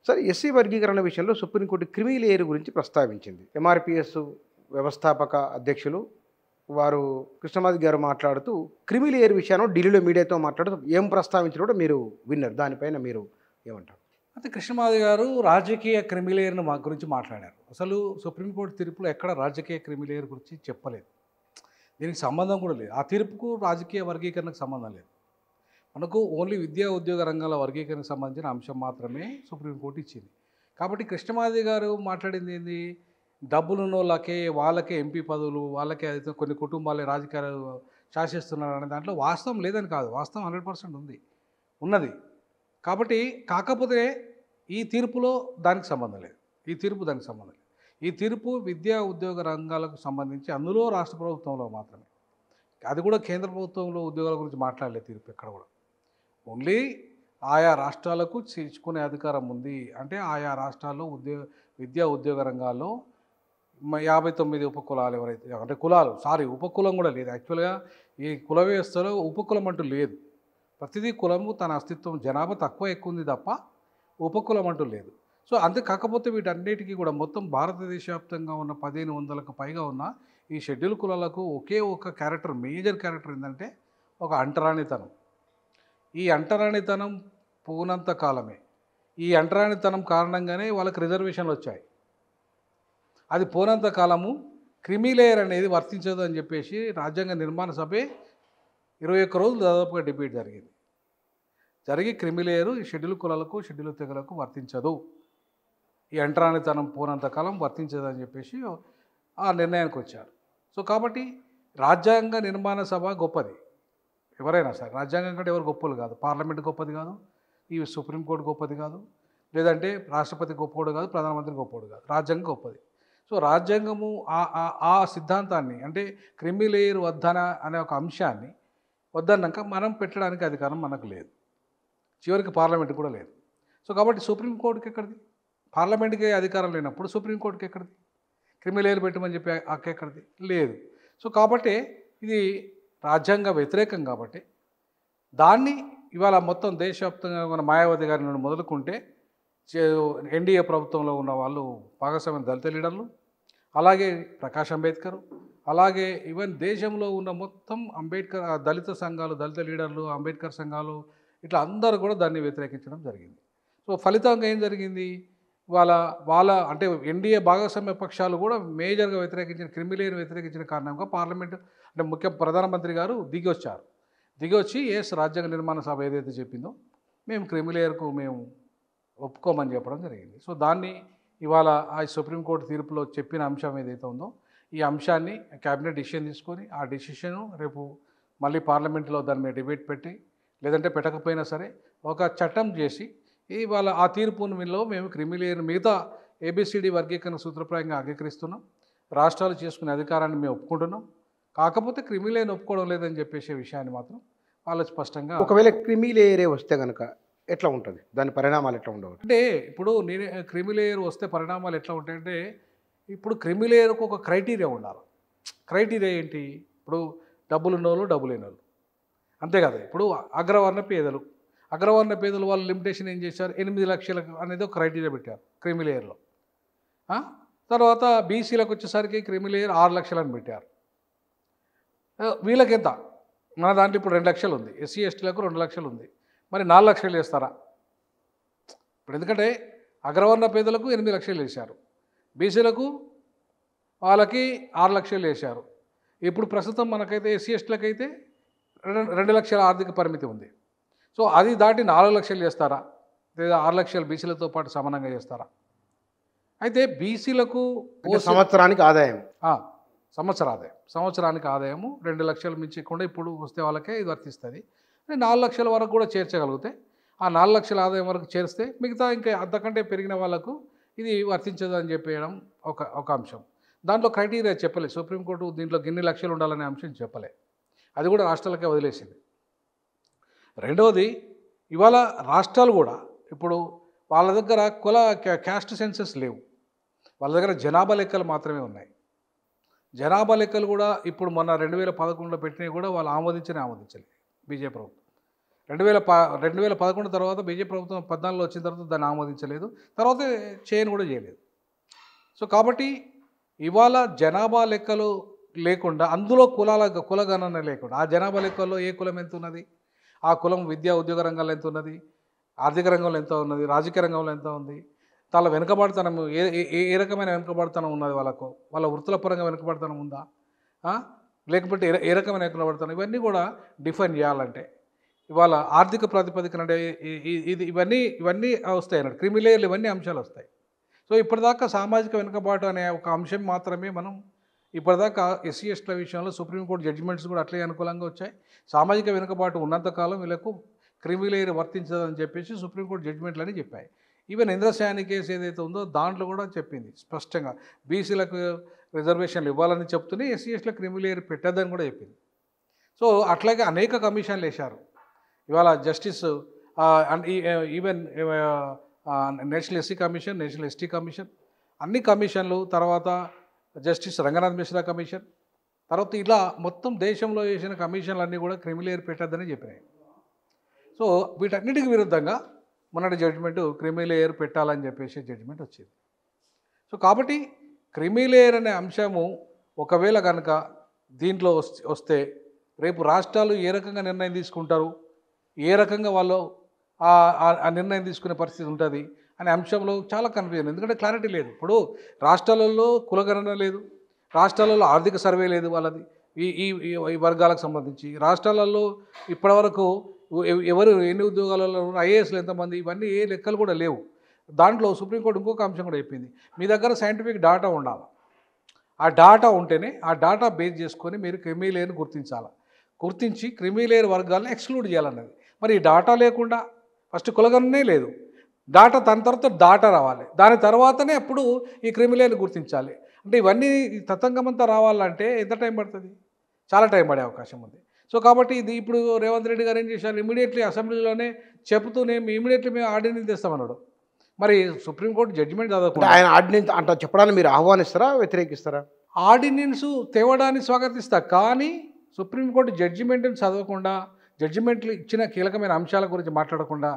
సరే ఎస్సీ వర్గీకరణ విషయంలో సుప్రీంకోర్టు క్రిమి లేయర్ గురించి ప్రస్తావించింది. ఎంఆర్‌పీఎస్ వ్యవస్థాపక అధ్యక్షులు వారు కృష్ణమాది గారు మాట్లాడుతూ క్రిమి లేయర్ విషయాన్ని ఢిల్లీలో మీడియాతో మాట్లాడుతూ ఏం ప్రస్తావించినా కూడా మీరు విన్నారు. దానిపైన మీరు ఏమంటారు? అయితే కృష్ణమాది గారు రాజకీయ క్రిమిలేయర్ను మా గురించి మాట్లాడారు. అసలు సుప్రీంకోర్టు తీర్పులో ఎక్కడ రాజకీయ క్రిమిలేయర్ గురించి చెప్పలేదు. దీనికి సంబంధం కూడా లేదు. ఆ తీర్పుకు రాజకీయ వర్గీకరణకు సంబంధం లేదు. మనకు ఓన్లీ విద్యా ఉద్యోగ రంగాల వర్గీకరణకు సంబంధించిన అంశం మాత్రమే సుప్రీంకోర్టు ఇచ్చింది. కాబట్టి కృష్ణమాది గారు మాట్లాడింది ఏంది, డబ్బులున్నోళ్ళకే వాళ్ళకే ఎంపీ పదవులు, వాళ్ళకే అయితే కొన్ని కుటుంబాలే రాజకీయాలు శాసిస్తున్నారు అనే దాంట్లో వాస్తవం లేదని కాదు, వాస్తవం 100% ఉన్నది. కాబట్టి కాకపోతే ఈ తీర్పులో దానికి సంబంధం లేదు. ఈ తీర్పు విద్యా ఉద్యోగ రంగాలకు సంబంధించి అందులో రాష్ట్ర ప్రభుత్వంలో మాత్రమే, అది కూడా కేంద్ర ప్రభుత్వంలో ఉద్యోగాల గురించి మాట్లాడలేదు తీర్పు ఎక్కడ కూడా. ఓన్లీ ఆయా రాష్ట్రాలకు చేర్చుకునే అధికారం ఉంది. అంటే ఆయా రాష్ట్రాల్లో విద్యా ఉద్యోగ రంగాల్లో 59 ఉపకులాలు ఎవరైతే, అంటే ఉపకులం కూడా లేదు. యాక్చువల్గా ఈ కుల వ్యవస్థలో ఉపకులం అంటూ లేదు. ప్రతిదీ కులము తన అస్తిత్వం, జనాభా తక్కువ ఎక్కువ ఉంది తప్ప ఉపకులం అంటూ లేదు. సో అంతే. కాకపోతే వీటన్నిటికీ కూడా మొత్తం భారతదేశ వ్యాప్తంగా ఉన్న 1500కు పైగా ఉన్న ఈ షెడ్యూల్ కులాలకు ఒకే ఒక క్యారెక్టర్, మేజర్ క్యారెక్టర్ ఏంటంటే ఒక అంటరానితనం. ఈ అంటరానితనం పోనంత కాలమే, ఈ అంటరానితనం కారణంగానే వాళ్ళకి రిజర్వేషన్లు వచ్చాయి. అది పోనంత కాలము క్రిమిలేయర్ అనేది వర్తించదు అని చెప్పేసి రాజ్యాంగ నిర్మాణ సభే 21 రోజులు దాదాపుగా డిబేట్ జరిగి క్రిమిలేయరు ఈ షెడ్యూల్ కులాలకు, షెడ్యూల్ తెగలకు వర్తించదు, ఈ అంటరానితనం పోనంత కాలం వర్తించదు అని చెప్పేసి ఆ నిర్ణయానికి వచ్చారు. సో కాబట్టి రాజ్యాంగ నిర్మాణ సభ గొప్పది. ఎవరైనా సరే రాజ్యాంగం కంటే ఎవరు గొప్పలు కాదు. పార్లమెంట్ గొప్పది కాదు, ఈ సుప్రీంకోర్టు గొప్పది కాదు, లేదంటే రాష్ట్రపతి గొప్పోడు కాదు, ప్రధానమంత్రి గొప్పోడు కాదు. రాజ్యాంగం గొప్పది. సో రాజ్యాంగము ఆ సిద్ధాంతాన్ని, అంటే క్రిమిలేయర్ వద్దన అనే ఒక అంశాన్ని వద్దన్నాక మనం పెట్టడానికి అధికారం మనకు లేదు, చివరికి పార్లమెంట్ కూడా లేదు. సో కాబట్టి సుప్రీంకోర్టుకి ఎక్కడిది? పార్లమెంట్కి అధికారం లేనప్పుడు సుప్రీంకోర్టుకి ఎక్కడిది? క్రిమిలేయర్ పెట్టమని చెప్పి ఎక్కడిది? లేదు. సో కాబట్టి ఇది రాజ్యాంగ వ్యతిరేకం. కాబట్టి దాన్ని ఇవాళ మొత్తం దేశవ్యాప్తంగా మన మాయావతి గారి నుండి మొదలుకుంటే ఎన్డీఏ ప్రభుత్వంలో ఉన్న వాళ్ళు భాగస్వామ్య దళిత లీడర్లు, అలాగే ప్రకాష్ అంబేద్కర్, అలాగే ఈవెన్ దేశంలో ఉన్న మొత్తం దళిత సంఘాలు, దళిత లీడర్లు, అంబేద్కర్ సంఘాలు, ఇట్లా అందరూ కూడా దాన్ని వ్యతిరేకించడం జరిగింది. సో ఫలితంగా ఏం జరిగింది, వాళ్ళ అంటే ఎన్డీఏ భాగస్వామ్య పక్షాలు కూడా మేజర్గా క్రిమిలేయర్ వ్యతిరేకించిన కారణంగా పార్లమెంటు, అంటే ప్రధానమంత్రి గారు దిగొచ్చి రాజ్యాంగ నిర్మాణ సభ ఏదైతే చెప్పిందో మేము క్రిమిలేయర్కు మేము ఒప్పుకోమని చెప్పడం జరిగింది. సో దాన్ని ఇవాళ ఆ సుప్రీంకోర్టు తీర్పులో చెప్పిన అంశం ఏదైతే ఉందో ఈ అంశాన్ని క్యాబినెట్ డిసిషన్ తీసుకొని ఆ డిసిషను రేపు మళ్ళీ పార్లమెంట్లో దాని మీద డిబేట్ పెట్టి, లేదంటే పెట్టకపోయినా సరే ఒక చట్టం చేసి ఇవాళ ఆ తీర్పులో మేము క్రిమిలేయర్ మిగతా ఏబిసిడి వర్గీకరణ సూత్రప్రాయంగా అంగీకరిస్తున్నాం, రాష్ట్రాలు చేసుకునే అధికారాన్ని మేము ఒప్పుకుంటున్నాం, కాకపోతే క్రిమిలేయర్ని ఒప్పుకోవడం లేదని చెప్పేసే విషయాన్ని మాత్రం వాళ్ళు స్పష్టంగా. ఒకవేళ క్రిమిలేయరే వస్తే కనుక ఎట్లా ఉంటుంది, దాని పరిణామాలు ఎట్లా ఉండవు? అంటే ఇప్పుడు క్రిమిలేయర్ వస్తే పరిణామాలు ఎట్లా ఉంటాయంటే, ఇప్పుడు క్రిమిలేయర్కు ఒక క్రైటీరియా ఉండాలి. క్రైటీరియా ఏంటి? ఇప్పుడు డబ్బులు ఉన్నోళ్ళు, డబ్బు లేని వాళ్ళు, అంతే కదా. ఇప్పుడు అగ్రవర్ణ పేదలు వాళ్ళు లిమిటేషన్ ఏం చేశారు, 8 లక్షలకు అనేది ఒక క్రైటీరియా పెట్టారు క్రిమిలేయర్లో. తర్వాత బీసీలకు వచ్చేసరికి క్రిమిలేయర్ 6 లక్షలని పెట్టారు. వీళ్ళకి ఎంత? మన దాంట్లో ఇప్పుడు 2 లక్షలు ఉంది, ఎస్సీ ఎస్టీలకు 2 లక్షలు ఉంది, మరి 4 లక్షలు వేస్తారా? ఇప్పుడు ఎందుకంటే అగ్రవర్ణ పేదలకు 8 లక్షలు వేశారు, బీసీలకు వాళ్ళకి 6 లక్షలు వేశారు. ఇప్పుడు ప్రస్తుతం మనకైతే ఎస్సీ ఎస్టీలకు అయితే 2 లక్షల ఆర్థిక పరిమితి ఉంది. సో అది దాటి 4 లక్షలు చేస్తారా, లేదా 6 లక్షలు బీసీలతో పాటు సమానంగా చేస్తారా? అయితే బీసీలకు సంవత్సరానికి ఆదాయం, సంవత్సరానికి ఆదాయము 2 లక్షలు మించకుండా ఇప్పుడు వస్తే వాళ్ళకే ఇది వర్తిస్తుంది. 4 లక్షల వరకు కూడా చేర్చగలిగితే, ఆ 4 లక్షల ఆదాయం వరకు చేరిస్తే మిగతా ఇంకా అంతకంటే పెరిగిన వాళ్ళకు ఇది వర్తించదు అని చెప్పేయడం ఒక అంశం. దాంట్లో క్రైటీరియా చెప్పలే సుప్రీంకోర్టు, దీంట్లో ఇన్ని లక్షలు ఉండాలనే అంశం చెప్పలే, అది కూడా రాష్ట్రాలకే వదిలేసింది. రెండవది, ఇవాళ రాష్ట్రాలు కూడా ఇప్పుడు వాళ్ళ దగ్గర క్యాస్ట్ సెన్సెస్ లేవు, వాళ్ళ దగ్గర జనాభా లెక్కలు మాత్రమే ఉన్నాయి. జనాభా లెక్కలు కూడా ఇప్పుడు మొన్న 2011లో పెట్టినవి కూడా వాళ్ళు ఆమోదించలే బీజేపీ ప్రభుత్వం. 2011 తర్వాత బీజేపీ ప్రభుత్వం 14లో వచ్చిన తర్వాత దాన్ని ఆమోదించలేదు, తర్వాత చేయను కూడా చేయలేదు. సో కాబట్టి ఇవాళ జనాభా లెక్కలు లేకుండా, అందులో కుల గణన లేకుండా, ఆ జనాభా లెక్కల్లో ఏ కులం ఎంత ఉన్నది, ఆ కులం విద్యా ఉద్యోగ రంగాల్లో ఎంత ఉన్నది, ఆర్థిక రంగంలో ఎంత ఉన్నది, రాజకీయ రంగంలో ఎంత ఉంది, వాళ్ళ వెనుకబడతనం ఏ ఏ ఏ రకమైన వెనుకబడతనం ఉన్నది, వాళ్ళ వృత్తుల పరంగా వెనుకబడతనం ఉందా, లేకపోతే ఏ రకమైన వెనుకబడతనం, ఇవన్నీ కూడా డిఫైన్ చేయాలంటే ఇవాళ ఆర్థిక ప్రాతిపదికన అంటే ఇవన్నీ వస్తాయి అన్నట్టు, క్రిమిలేయర్లు ఇవన్నీ అంశాలు వస్తాయి. సో ఇప్పటిదాకా సామాజిక వెనుకబాటు అనే ఒక అంశం మాత్రమే మనం ఇప్పటిదాకా ఎస్సీ ఎస్టీల విషయంలో సుప్రీంకోర్టు జడ్జిమెంట్స్ కూడా అట్లే అనుకూలంగా వచ్చాయి. సామాజిక వెనుకబాటు ఉన్నంతకాలం వీళ్ళకు క్రిమిలేయర్ వర్తించదని చెప్పేసి సుప్రీంకోర్టు జడ్జిమెంట్లు అని చెప్పాయి. ఈవెన్ ఇంద్రశాని కేసు ఏదైతే ఉందో దాంట్లో కూడా చెప్పింది స్పష్టంగా, బీసీలకు రిజర్వేషన్లు ఇవ్వాలని చెప్తూనే ఎస్సీ ఎస్టీల క్రిమిలేయర్ పెట్టద్దని కూడా చెప్పింది. సో అట్లాగే అనేక కమిషన్లు వేశారు. ఇవాళ justice even national SC commission, national ST commission, అన్ని కమిషన్లు, తర్వాత జస్టిస్ రంగనాథ్ మిశ్రా కమిషన్, తర్వాత ఇలా మొత్తం దేశంలో చేసిన కమిషన్లు అన్నీ కూడా క్రిమిలేయర్ పెట్టద్దని చెప్పినాయి. సో వీటన్నిటికి విరుద్ధంగా మొన్నటి జడ్జిమెంటు క్రిమిలేయర్ పెట్టాలని చెప్పేసి జడ్జిమెంట్ వచ్చింది. సో కాబట్టి క్రిమిలేయర్ అనే అంశము ఒకవేళ కనుక దీంట్లో వస్తే రేపు రాష్ట్రాలు ఏ రకంగా నిర్ణయం తీసుకుంటారు, ఏ రకంగా వాళ్ళు ఆ నిర్ణయం తీసుకునే పరిస్థితి ఉంటుంది అనే అంశంలో చాలా కన్ఫ్యూజన్. ఎందుకంటే క్లారిటీ లేదు. ఇప్పుడు రాష్ట్రాలలో కులగణన లేదు, రాష్ట్రాలలో ఆర్థిక సర్వే లేదు వాళ్ళది ఈ వర్గాలకు సంబంధించి, రాష్ట్రాలలో ఇప్పటివరకు ఎవరు ఎన్ని ఉద్యోగాలలో ఐఏఎస్లు ఎంతమంది, ఇవన్నీ ఏ లెక్కలు కూడా లేవు. దాంట్లో సుప్రీంకోర్టు ఇంకొక అంశం కూడా చెప్పింది, మీ దగ్గర సైంటిఫిక్ డాటా ఉండాలి. ఆ డాటా ఉంటేనే ఆ డాటా బేస్ చేసుకొని మీరు క్రిమిలేయర్ని గుర్తించాలి. గుర్తించి క్రిమిలేయర్ వర్గాలను ఎక్స్క్లూడ్ చేయాలన్నది. మరి ఈ డాటా లేకుండా ఫస్ట్ కులగణనే లేదు, డాటా దాని తర్వాత డాటా రావాలి, దాని తర్వాతనే అప్పుడు ఈ క్రిమిలేయర్ని గుర్తించాలి. అంటే ఇవన్నీ తతంగమంతా రావాలంటే ఎంత టైం పడుతుంది? చాలా టైం పడే అవకాశం ఉంది. సో కాబట్టి ఇది ఇప్పుడు రేవంత్ రెడ్డి గారు ఏం చేశారు, ఇమీడియట్లీ అసెంబ్లీలోనే చెబుతూనే ఇమీడియట్లీ మేము ఆర్డినెన్స్ తెస్తామన్నాడు. మరి సుప్రీంకోర్టు జడ్జిమెంట్ చదవకుండా ఆయన ఆర్డినెన్స్ అంట చెప్పడానికి మీరు ఆహ్వానిస్తారా, వ్యతిరేకిస్తారా? ఆర్డినెన్స్ తేవడాన్ని స్వాగతిస్తా, కానీ సుప్రీంకోర్టు జడ్జిమెంట్ని చదవకుండా, జడ్జిమెంట్లు ఇచ్చిన కీలకమైన అంశాల గురించి మాట్లాడకుండా,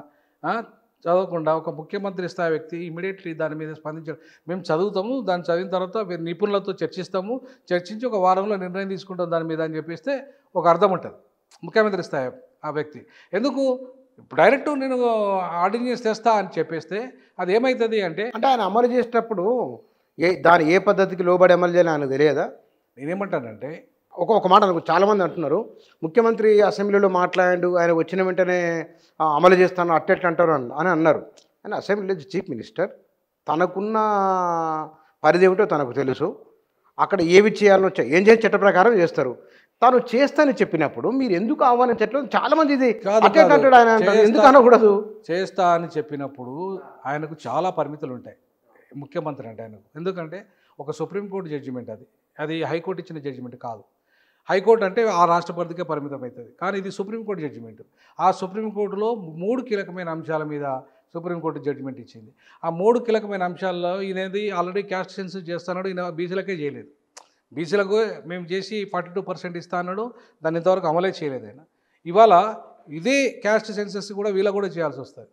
చదవకుండా ఒక ముఖ్యమంత్రి స్థాయి వ్యక్తి ఇమీడియట్లీ దాని మీద స్పందించారు. మేము చదువుతాము, దాన్ని చదివిన తర్వాత నిపుణులతో చర్చిస్తాము, చర్చించి ఒక వారంలో నిర్ణయం తీసుకుంటాం దాని మీద అని చెప్పేస్తే ఒక అర్థం ఉంటుంది ముఖ్యమంత్రి స్థాయి ఆ వ్యక్తి. ఎందుకు డైరెక్ట్ నేను ఆర్డినెన్స్ తెస్తా అని చెప్పేస్తే అది ఏమవుతుంది అంటే ఆయన అమలు చేసేటప్పుడు దాని ఏ పద్ధతికి లోబడి అమలు చేయాలని ఆయనకు తెలియదా? నేనేమంటానంటే ఒక మాట చాలామంది అంటున్నారు, ముఖ్యమంత్రి అసెంబ్లీలో మాట్లాడాడు, ఆయన వచ్చిన వెంటనే అమలు చేస్తాను అట్టెట్లు అంటారు అని అన్నారు. ఆయన అసెంబ్లీలో చీఫ్ మినిస్టర్, తనకున్న పరిధి ఏమిటో తనకు తెలుసు, అక్కడ ఏవి చేయాలని ఏం చేసి చట్ట ప్రకారం చేస్తారు. తాను చేస్తానని చెప్పినప్పుడు మీరు ఎందుకు ఆహ్వానించట్లేదు? చాలామంది ఇది అంటాడు, ఆయన ఎందుకు అనకూడదు? చేస్తా అని చెప్పినప్పుడు ఆయనకు చాలా పరిమితులు ఉంటాయి ముఖ్యమంత్రి అంటే ఆయనకు. ఎందుకంటే ఒక సుప్రీంకోర్టు జడ్జిమెంట్, అది హైకోర్టు ఇచ్చిన జడ్జిమెంట్ కాదు. హైకోర్టు అంటే ఆ రాష్ట్ర పరిధికే పరిమితం అవుతుంది, కానీ ఇది సుప్రీంకోర్టు జడ్జిమెంట్. ఆ సుప్రీంకోర్టులో 3 కీలకమైన అంశాల మీద సుప్రీంకోర్టు జడ్జిమెంట్ ఇచ్చింది. ఆ 3 కీలకమైన అంశాల్లో ఈయనది ఆల్రెడీ క్యాస్ట్ సెన్సస్ చేస్తున్నాడు, ఈయన బీసీలకే చేయలేదు. బీసీలకు మేము చేసి 42% ఇస్తా అన్నాడు, దాన్ని ఇంతవరకు అమలే చేయలేదు ఆయన. ఇవాళ ఇదే క్యాస్ట్ సెన్సస్ కూడా వీళ్ళకు కూడా చేయాల్సి వస్తుంది.